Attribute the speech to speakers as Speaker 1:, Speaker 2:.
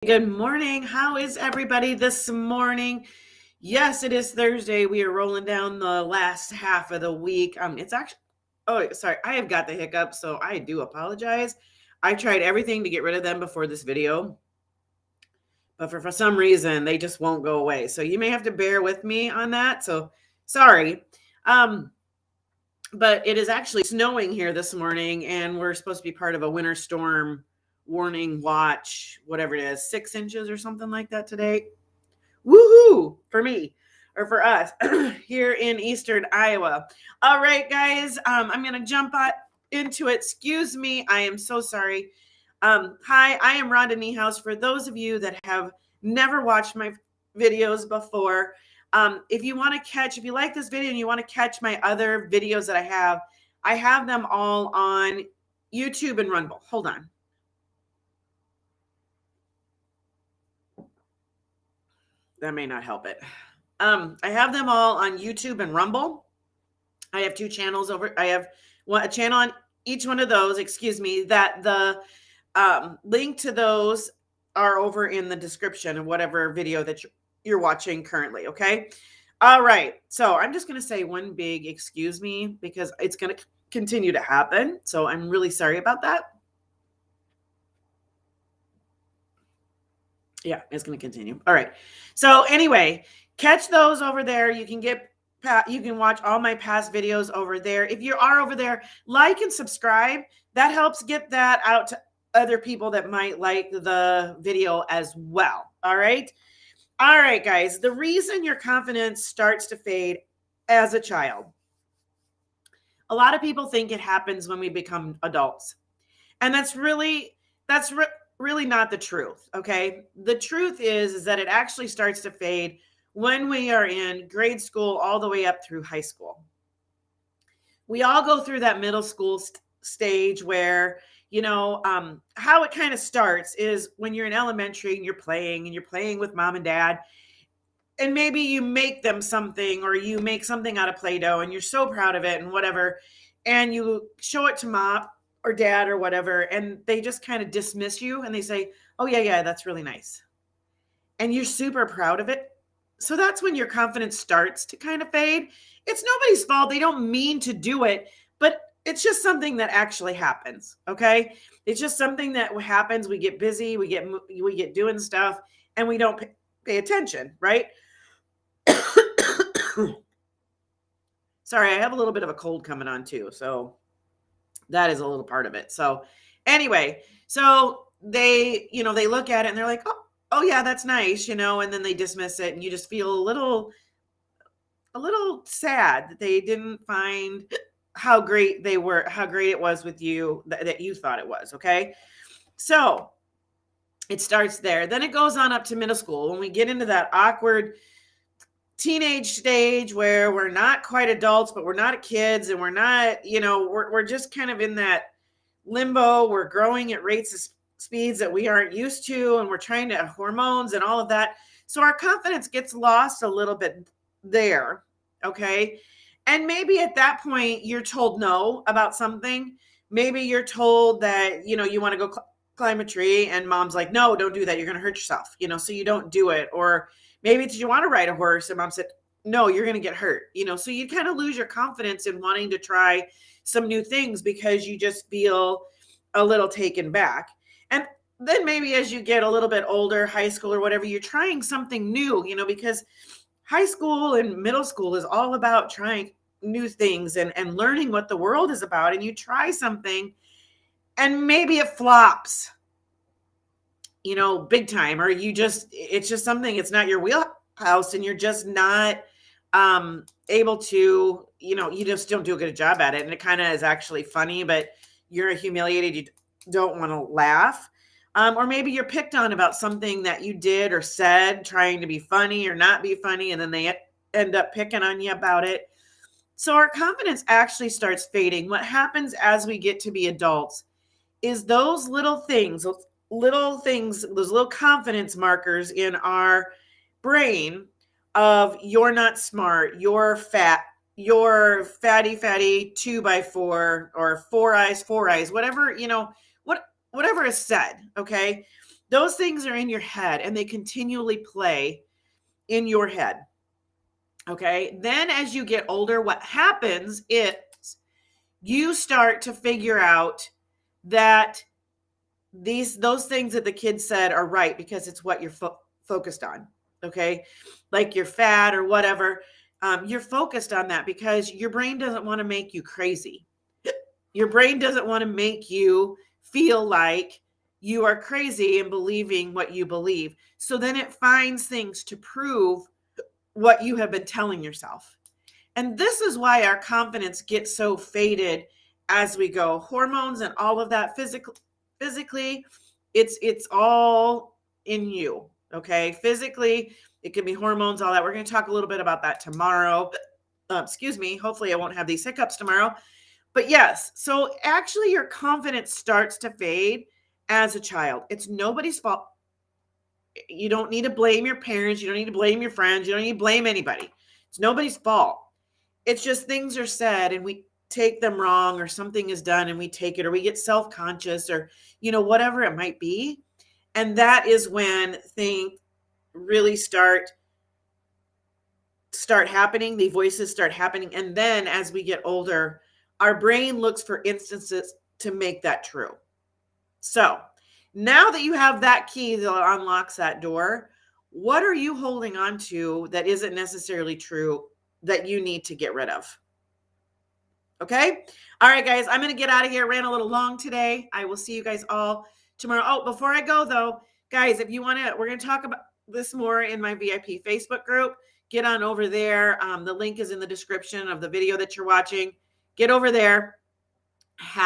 Speaker 1: Good morning. How is everybody this morning? Yes, it is Thursday. We are rolling down the last half of the week. It's actually, oh, sorry, I have got the hiccup, so I do apologize. I tried everything to get rid of them before this video, but for some reason, they just won't go away. So you may have to bear with me on that. So sorry. Um, but it is actually snowing here this morning, and we're supposed to be part of a winter storm warning watch, whatever it is, 6 inches or something like that today. Woohoo for me or for us here in Eastern Iowa. All right, guys, I'm going to jump into it. Excuse me. I am so sorry. Hi, I am Rhonda Niehaus. For those of you that have never watched my videos before, if you like this video and you want to catch my other videos that I have them all on YouTube and Rumble. Hold on. That may not help it. I have them all on YouTube and Rumble. I have 2 channels over. I have a channel on each one of those, that the link to those are over in the description of whatever video that you're watching currently. Okay. All right. So I'm just going to say one big excuse me because it's going to continue to happen. So I'm really sorry about that. Yeah, it's going to continue. All right. So anyway, catch those over there. You can watch all my past videos over there. If you are over there, like and subscribe. That helps get that out to other people that might like the video as well. All right. All right, guys. The reason your confidence starts to fade as a child. A lot of people think it happens when we become adults. And that's really not the truth, okay? The truth is that it actually starts to fade when we are in grade school all the way up through high school. We all go through that middle school stage where, how it kind of starts is when you're in elementary and you're playing with mom and dad, and maybe you make them something or you make something out of Play-Doh and you're so proud of it and whatever, and you show it to mom or dad or whatever, and they just kind of dismiss you and they say, oh yeah, that's really nice. And you're super proud of it. So that's when your confidence starts to kind of fade. It's nobody's fault. They don't mean to do it, but it's just something that actually happens. Okay. It's just something that happens. We get busy, we get doing stuff, and we don't pay attention. Right. Sorry, I have a little bit of a cold coming on too. So that is a little part of it. So anyway, so they look at it and they're like, oh yeah, that's nice, and then they dismiss it, and you just feel a little sad that they didn't find how great it was with you that you thought it was. Okay. So it starts there. Then it goes on up to middle school when we get into that awkward teenage stage where we're not quite adults, but we're not kids, and we're not, we're just kind of in that limbo. We're growing at rates of speeds that we aren't used to, and we're trying to hormones and all of that. So our confidence gets lost a little bit there. Okay. And maybe at that point you're told no about something. Maybe you're told that, you want to go climb a tree, and mom's like, no, don't do that. You're going to hurt yourself, so you don't do it. Or maybe you want to ride a horse, and mom said, no, you're going to get hurt, so you kind of lose your confidence in wanting to try some new things because you just feel a little taken back. And then maybe as you get a little bit older, high school or whatever, you're trying something new, because high school and middle school is all about trying new things and learning what the world is about. And you try something and maybe it flops, big time, or it's just something, it's not your wheelhouse, and you're just not able to, you just don't do a good job at it. And it kind of is actually funny, but you're humiliated. You don't want to laugh. Or maybe you're picked on about something that you did or said, trying to be funny or not be funny, and then they end up picking on you about it. So our confidence actually starts fading. What happens as we get to be adults is those little things, those little confidence markers in our brain of you're not smart, you're fat, you're fatty 2x4 or four eyes, whatever, whatever is said. Okay. Those things are in your head and they continually play in your head. Okay. Then as you get older, what happens is you start to figure out that those things that the kids said are right because it's what you're focused on. Okay. Like you're fat or whatever. You're focused on that because your brain doesn't want to make you crazy. Your brain doesn't want to make you feel like you are crazy and believing what you believe. So then it finds things to prove what you have been telling yourself. And this is why our confidence gets so faded as we go. Hormones and all of that physically, it's all in you. Okay. Physically, it can be hormones, all that. We're going to talk a little bit about that tomorrow. Excuse me. Hopefully I won't have these hiccups tomorrow. But yes, so actually your confidence starts to fade as a child. It's nobody's fault. You don't need to blame your parents. You don't need to blame your friends. You don't need to blame anybody. It's nobody's fault. It's just things are said and we take them wrong, or something is done and we take it, or we get self-conscious, or, whatever it might be. And that is when things really start happening. The voices start happening. And then as we get older, our brain looks for instances to make that true. So now that you have that key that unlocks that door, what are you holding on to that isn't necessarily true that you need to get rid of? Okay. All right, guys, I'm going to get out of here. Ran a little long today. I will see you guys all tomorrow. Oh, before I go though, guys, if you want to, we're going to talk about this more in my VIP Facebook group. Get on over there. The link is in the description of the video that you're watching. Get over there. Have